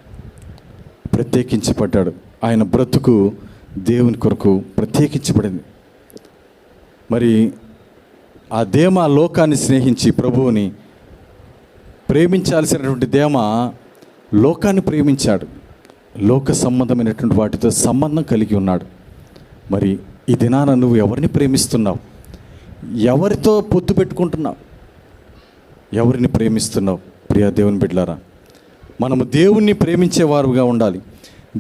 ఆయన బ్రతుకు దేవుని కొరకు ప్రత్యేకించబడింది. మరి ఆ దేమా లోకాన్ని స్నేహించి ప్రభువుని ప్రేమించాల్సినటువంటి దేమా లోకాన్ని ప్రేమించాడు, లోక సంబంధమైనటువంటి వాటితో సంబంధం కలిగి ఉన్నాడు. మరి ఈ దినాన నువ్వు ఎవరిని ప్రేమిస్తున్నావు? ఎవరితో పొత్తు పెట్టుకుంటున్నావు? ఎవరిని ప్రేమిస్తున్నావు? ప్రియా దేవుని బిడ్డలారా, మనము దేవుణ్ణి ప్రేమించేవారుగా ఉండాలి,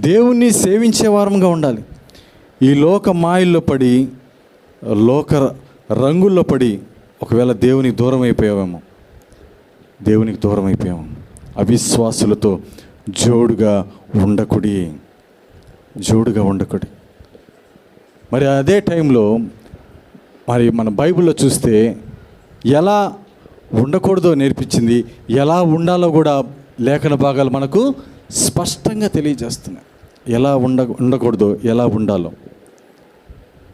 దేవుణ్ణి సేవించేవారంగా ఉండాలి. ఈ లోక మాయల్లో పడి, లోక రంగుల్లో పడి ఒకవేళ దేవునికి దూరం అయిపోయావేమో, దేవునికి దూరం అయిపోయాము. అవిశ్వాసులతో జోడుగా ఉండకుడి. మరి అదే టైంలో మరి మన బైబిల్లో చూస్తే ఎలా ఉండకూడదో నేర్పించింది, ఎలా ఉండాలో కూడా లేఖన భాగాలు మనకు స్పష్టంగా తెలియజేస్తున్నాయి. ఎలా ఉండకూడదో, ఎలా ఉండాలో.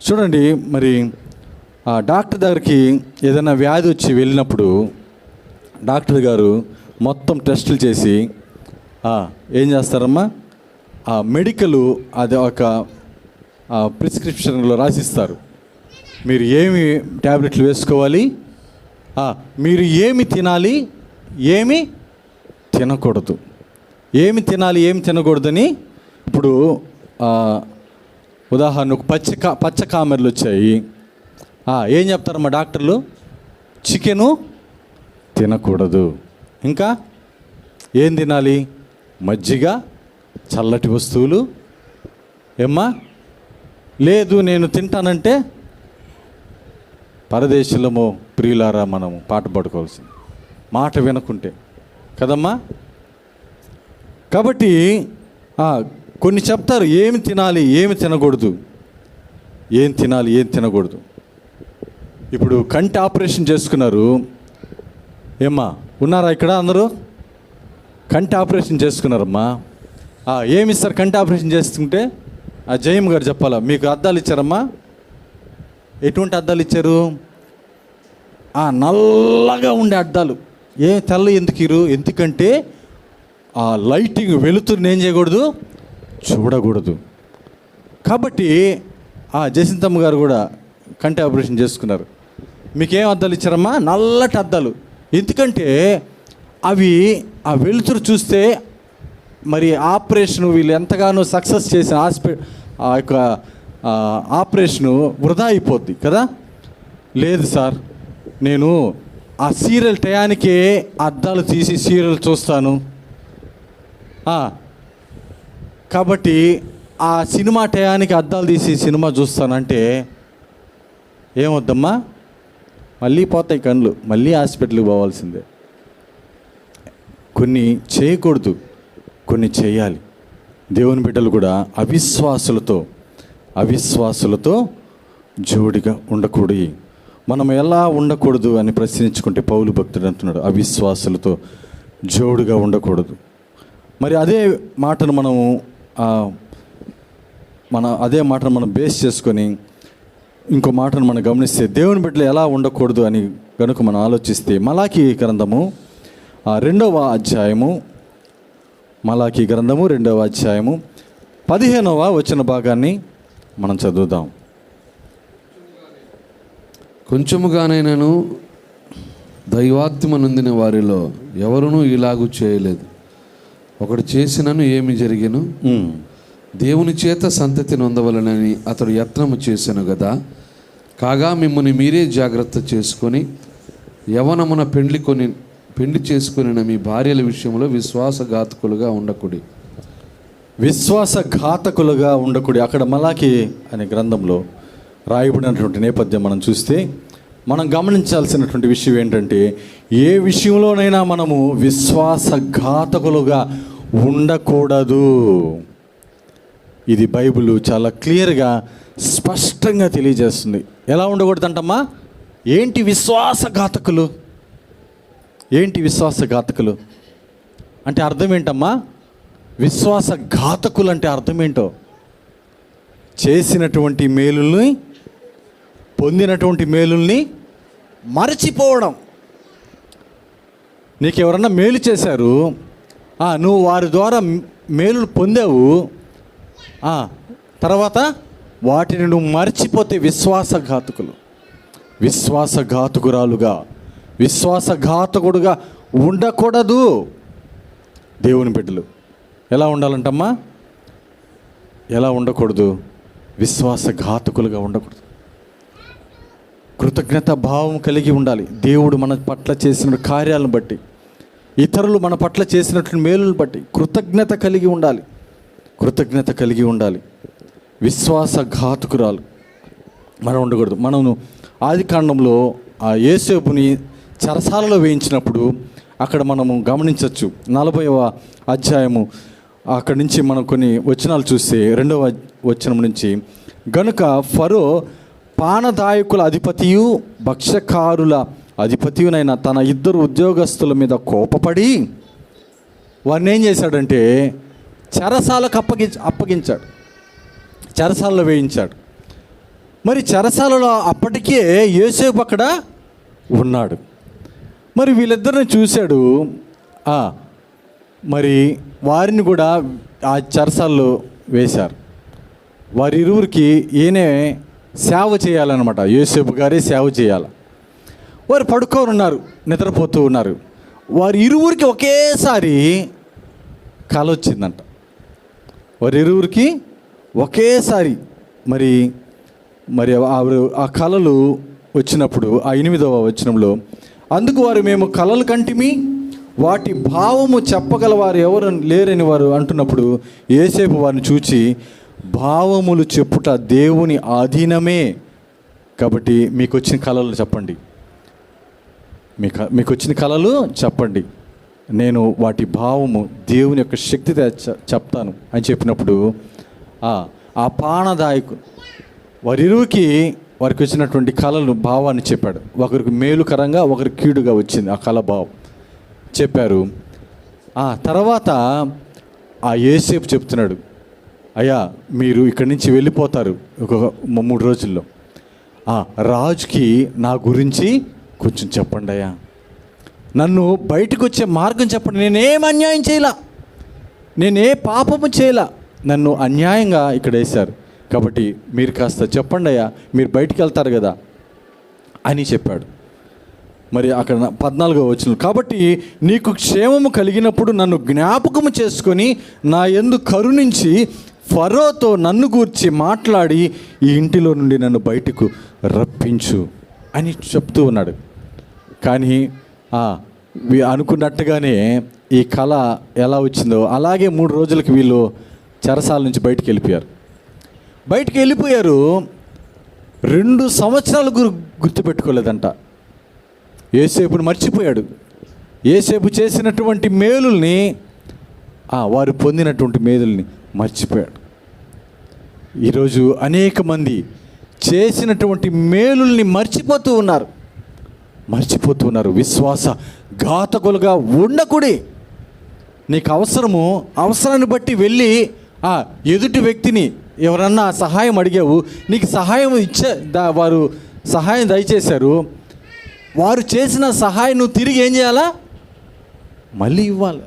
చూడండి, మరి ఆ డాక్టర్ దగ్గరికి ఏదైనా వ్యాధి వచ్చి వెళ్ళినప్పుడు డాక్టర్ గారు మొత్తం టెస్టులు చేసి ఏం చేస్తారమ్మా, ఆ మెడికల్ అది ఒక ప్రిస్క్రిప్షన్లో రాసిస్తారు. మీరు ఏమి ట్యాబ్లెట్లు వేసుకోవాలి, మీరు ఏమి తినాలి, ఏమి తినకూడదు, ఏమి తినాలి, ఏమి తినకూడదని. ఇప్పుడు ఉదాహరణకు పచ్చ కామెర్లు వచ్చాయి. ఏం చెప్తారమ్మా డాక్టర్లు? చికెను తినకూడదు. ఇంకా ఏం తినాలి? మజ్జిగ, చల్లటి వస్తువులు. ఏమ్మా, లేదు నేను తింటానంటే పరదేశులము ప్రియులారా మనము పాట పాడుకోవాల్సింది, మాట వినకుంటే కదమ్మా. కాబట్టి కొన్ని చెప్తారు ఏమి తినాలి, ఏమి తినకూడదు, ఏం తినాలి, ఏం తినకూడదు. ఇప్పుడు కంటి ఆపరేషన్ చేసుకున్నారు. ఏమ్మా ఉన్నారా ఇక్కడ అందరూ? కంటి ఆపరేషన్ చేసుకున్నారమ్మా. ఏమి ఇస్తారు కంటి ఆపరేషన్ చేసుకుంటే? జయమ్మ గారు చెప్పాలా. మీకు అద్దాలు ఇచ్చారమ్మా? ఎటువంటి అద్దాలు ఇచ్చారు? నల్లగా ఉండే అద్దాలు. తెల్ల ఎందుకు? ఎందుకంటే ఆ లైటింగ్ వెలుతురుని ఏం చేయకూడదు, చూడకూడదు. కాబట్టి జసింతమ్మ గారు కూడా కంటి ఆపరేషన్ చేసుకున్నారు. మీకేం అద్దాలు ఇచ్చారమ్మా? నల్లటి అద్దాలు. ఎందుకంటే అవి ఆ వెలుతురు చూస్తే మరి ఆపరేషను వీళ్ళు ఎంతగానో సక్సెస్ చేసిన ఆ యొక్క ఆపరేషను వృధా అయిపోద్ది కదా. లేదు సార్, నేను ఆ సీరియల్ టయానికే అద్దాలు తీసి సీరియల్ చూస్తాను, కాబట్టి ఆ సినిమా టయానికి అద్దాలు తీసి సినిమా చూస్తానంటే ఏమొద్దమ్మా, మళ్ళీ పోతాయి కళ్ళు, మళ్ళీ హాస్పిటల్కి పోవాల్సిందే. కొన్ని చేయకూడదు, కొన్ని చేయాలి. దేవుని బిడ్డలు కూడా అవిశ్వాసులతో జోడిగా ఉండకూడదు. మనం ఎలా ఉండకూడదు అని ప్రశ్నించుకుంటే పౌలు భక్తుడు అంటున్నాడు, అవిశ్వాసులతో జోడుగా ఉండకూడదు. మరి అదే మాటను మనం బేస్ చేసుకొని ఇంకో మాటను మనం గమనిస్తే దేవుని బిడ్డలు ఎలా ఉండకూడదు అని కనుక మనం ఆలోచిస్తే మలాకీ గ్రంథము 2వ అధ్యాయము 15వ వచన భాగాన్ని మనం చదువుదాం. కొంచెముగానైనాను దైవాత్మ నొందిన వారిలో ఎవరునూ ఇలాగూ చేయలేదు. ఒకడు చేసినను ఏమి జరిగెను? దేవుని చేత సంతతి నొందవలనని అతడు యత్నము చేశాను కదా. కాగా మిమ్మల్ని మీరే జాగ్రత్త చేసుకొని యవనమున పెండ్లి చేసుకుని మీ భార్యల విషయంలో విశ్వాసఘాతకులుగా ఉండకుడి. అక్కడ మలాకి అనే గ్రంథంలో రాయబడినటువంటి నేపథ్యం మనం చూస్తే మనం గమనించాల్సినటువంటి విషయం ఏంటంటే, ఏ విషయంలోనైనా మనము విశ్వాసఘాతకులుగా ఉండకూడదు. ఇది బైబిల్ చాలా క్లియర్గా స్పష్టంగా తెలియజేస్తుంది. ఎలా ఉండకూడదంటమ్మా? ఏంటి విశ్వాసఘాతకులు అంటే అర్థం ఏంటమ్మా? విశ్వాసఘాతకులు అంటే అర్థం ఏంటో, చేసినటువంటి మేలుల్ని, పొందినటువంటి మేలుల్ని మరచిపోవడం. నీకు ఎవరన్నా మేలు చేశారు, నువ్వు వారి ద్వారా మేలులు పొందావు, తర్వాత వాటిని నువ్వు మర్చిపోతే విశ్వాసఘాతకురాలుగా, విశ్వాసఘాతకుడుగా ఉండకూడదు. దేవుని బిడ్డలు ఎలా ఉండాలంటమ్మా? ఎలా ఉండకూడదు? విశ్వాసఘాతకులుగా ఉండకూడదు. కృతజ్ఞత భావం కలిగి ఉండాలి. దేవుడు మన పట్ల చేసిన కార్యాలను బట్టి ఇతరులు మన పట్ల చేసినటువంటి మేలును బట్టి కృతజ్ఞత కలిగి ఉండాలి. కృతజ్ఞత కలిగి ఉండాలి. విశ్వాసఘాతుకురాలు మనం ఉండకూడదు. మనము ఆదికాండంలో ఆ యోసేపుని చెరసాలలో వేయించినప్పుడు అక్కడ మనము గమనించవచ్చు. 40వ అధ్యాయము అక్కడి నుంచి మనం కొన్ని వచనాలు చూస్తే 2వ వచనం నుంచి, గనుక ఫరో పానదాయకుల అధిపతియు భక్ష్యకారుల అధిపతియునైన తన 2 ఉద్యోగస్తుల మీద కోపపడి వారిని ఏం చేశాడంటే చెరసాలకు అప్పగించాడు. చెరసాలలో వేయించాడు. మరి చెరసాలలో అప్పటికే యోసేపు అక్కడ ఉన్నాడు. మరి వీళ్ళిద్దరిని చూశాడు. మరి వారిని కూడా ఆ చెరసాల్లో వేశారు. వారిరువురికి ఈయనే సేవ చేయాలన్నమాట. యోసేపు గారే సేవ చేయాలి. వారు పడుకొని ఉన్నారు, నిద్రపోతూ ఉన్నారు. వారి ఇరువురికి ఒకేసారి కల వచ్చిందంట. వారి ఇరువురికి ఒకేసారి మరి ఆ కళలు వచ్చినప్పుడు ఆ 8వ వచనంలో, అందుకు వారు మేము కలలు కంటిమి, వాటి భావము చెప్పగలవారు ఎవరు లేరని వారు అంటున్నప్పుడు యోసేపు వారిని చూచి, భావములు చెప్పుట దేవుని ఆధీనమే, కాబట్టి మీకు వచ్చిన కళలు చెప్పండి, మీకు వచ్చిన కళలు చెప్పండి, నేను వాటి భావము దేవుని యొక్క శక్తితో చెప్తాను అని చెప్పినప్పుడు ఆ పానదాయకు వారిరువుకి వారికి వచ్చినటువంటి కళలు భావాన్ని చెప్పాడు. ఒకరికి మేలుకరంగా ఒకరికి కీడుగా వచ్చింది ఆ కళ భావం చెప్పారు. తర్వాత ఆ యోసేపు చెప్తున్నాడు, అయ్యా మీరు ఇక్కడి నుంచి వెళ్ళిపోతారు ఒక 3 రోజుల్లో, రాజుకి నా గురించి కొంచెం చెప్పండి అయ్యా, నన్ను బయటకు వచ్చే మార్గం చెప్పండి, నేనేం అన్యాయం చేయలా, నేనే పాపము చేయలా, నన్ను అన్యాయంగా ఇక్కడ వేశారు, కాబట్టి మీరు కాస్త చెప్పండి అయ్యా, మీరు బయటికి వెళ్తారు కదా అని చెప్పాడు. మరి అక్కడ 14వ వచనం, కాబట్టి నీకు క్షేమము కలిగినప్పుడు నన్ను జ్ఞాపకము చేసుకొని నా యందు కరుణించి ఫరోతో నన్ను గూర్చి మాట్లాడి ఈ ఇంటిలో నుండి నన్ను బయటకు రప్పించు అని చెప్తూ ఉన్నాడు. కానీ అనుకున్నట్టుగానే ఈ కళ ఎలా వచ్చిందో అలాగే 3 రోజులకి వీళ్ళు చెరసాల నుంచి బయటికి వెళ్ళిపోయారు. 2 సంవత్సరాలు గుర్తుపెట్టుకోలేదంట. యోసేపుని మర్చిపోయాడు. యోసేపు చేసినటువంటి మేలుల్ని, వారు పొందినటువంటి మేలుల్ని మర్చిపోయాడు. ఈరోజు అనేక మంది చేసినటువంటి మేలుల్ని మర్చిపోతూ ఉన్నారు. విశ్వాస ఘాతకులుగా ఉండకూడదు. నీకు అవసరాన్ని బట్టి వెళ్ళి ఎదుటి వ్యక్తిని ఎవరన్నా సహాయం అడిగావు, నీకు సహాయం వారు సహాయం దయచేశారు, వారు చేసిన సహాయం నువ్వు తిరిగి ఏం చేయాలా? మళ్ళీ ఇవ్వాలి.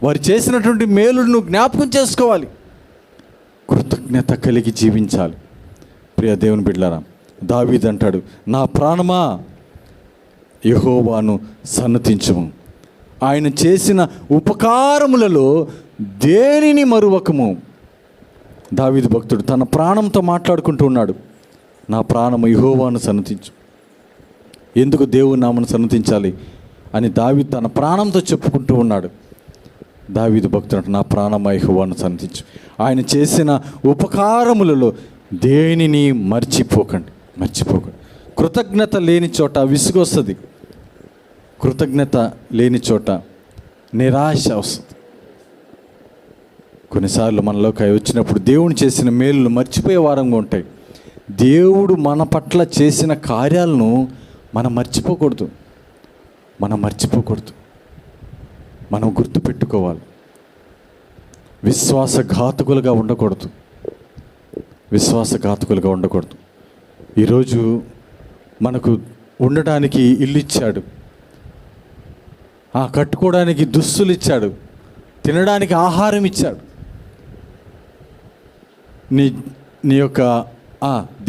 వారు చేసినటువంటి మేలు నువ్వు జ్ఞాపకం చేసుకోవాలి. కృతజ్ఞత కలిగి జీవించాలి. ప్రియ దేవుని బిడ్డలారా, దావీదు అంటాడు, నా ప్రాణమా యెహోవాను సన్నతించుము, ఆయన చేసిన ఉపకారములలో దేనిని మరువకము. దావీదు భక్తుడు తన ప్రాణంతో మాట్లాడుకుంటూ ఉన్నాడు, నా ప్రాణము యెహోవాను సన్నతించు. ఎందుకు దేవుని నామను సన్నతించాలి అని దావీదు తన ప్రాణంతో చెప్పుకుంటూ ఉన్నాడు. దావీదు భక్తుడు, నా ప్రాణమా యెహోవాను సన్నతించు, ఆయన చేసిన ఉపకారములలో దేనిని మర్చిపోకండి. కృతజ్ఞత లేని చోట విసుగొస్తుంది. కృతజ్ఞత లేని చోట నిరాశ వస్తుంది. కొన్నిసార్లు మనలోకి అవి వచ్చినప్పుడు దేవుని చేసిన మేలును మర్చిపోయే వారంగా ఉంటాయి. దేవుడు మన పట్ల చేసిన కార్యాలను మనం మర్చిపోకూడదు. మనం గుర్తుపెట్టుకోవాలి. విశ్వాసఘాతకులుగా ఉండకూడదు. ఈరోజు మనకు ఉండడానికి ఇల్లు ఇచ్చాడు, కట్టుకోవడానికి దుస్తులు ఇచ్చాడు, తినడానికి ఆహారం ఇచ్చాడు. నీ యొక్క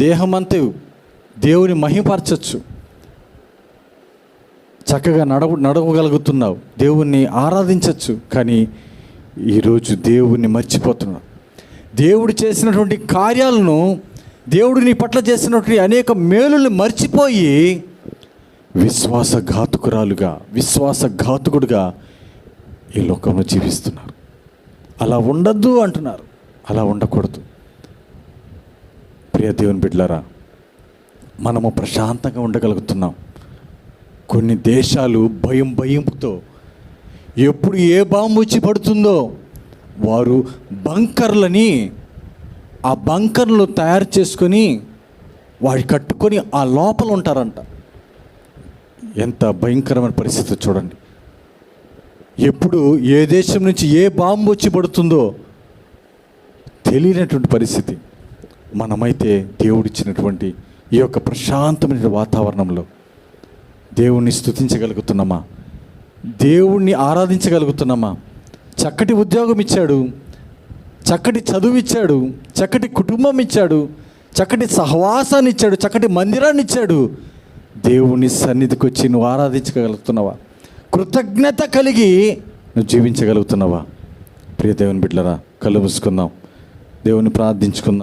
దేహమంతా దేవుని మహిమపరచచ్చు. చక్కగా నడవగలుగుతున్నావు, దేవుణ్ణి ఆరాధించవచ్చు. కానీ ఈరోజు దేవుణ్ణి మర్చిపోతున్నావు. దేవుడు చేసినటువంటి కార్యాలను, దేవుడు నీ పట్ల చేసినటువంటి అనేక మేలుల్ని మర్చిపోయి విశ్వాసఘాతుకుడుగా ఈ లోకంలో జీవిస్తున్నారు. అలా ఉండద్దు అంటున్నారు. అలా ఉండకూడదు. ప్రియ దేవుని బిడ్డలారా, మనము ప్రశాంతంగా ఉండగలుగుతున్నాం. కొన్ని దేశాలు భయంతో ఎప్పుడు ఏ బాంబు వచ్చి పడుతుందో వారు ఆ బంకర్లు తయారు చేసుకొని వాడి కట్టుకొని ఆ లోపల ఉంటారంట. ఎంత భయంకరమైన పరిస్థితి చూడండి. ఎప్పుడు ఏ దేశం నుంచి ఏ బాంబు వచ్చి పడుతుందో తెలియనటువంటి పరిస్థితి. మనమైతే దేవుడిచ్చినటువంటి ఈ యొక్క ప్రశాంతమైన వాతావరణంలో దేవుణ్ణి స్తుతించగలుగుతున్నామా? దేవుణ్ణి ఆరాధించగలుగుతున్నామా? చక్కటి ఉద్యోగం ఇచ్చాడు, చక్కటి చదువు ఇచ్చాడు, చక్కటి కుటుంబం ఇచ్చాడు, చక్కటి సహవాసాన్ని ఇచ్చాడు, చక్కటి మందిరాన్ని ఇచ్చాడు. దేవుని సన్నిధికి వచ్చి నువ్వు ఆరాధించగలుగుతున్నావా? కృతజ్ఞత కలిగి నువ్వు జీవించగలుగుతున్నావా? ప్రియ దేవుని బిడ్డలారా, కళ్ళు మూసుకుందాం, దేవుని ప్రార్థించుకుందాం.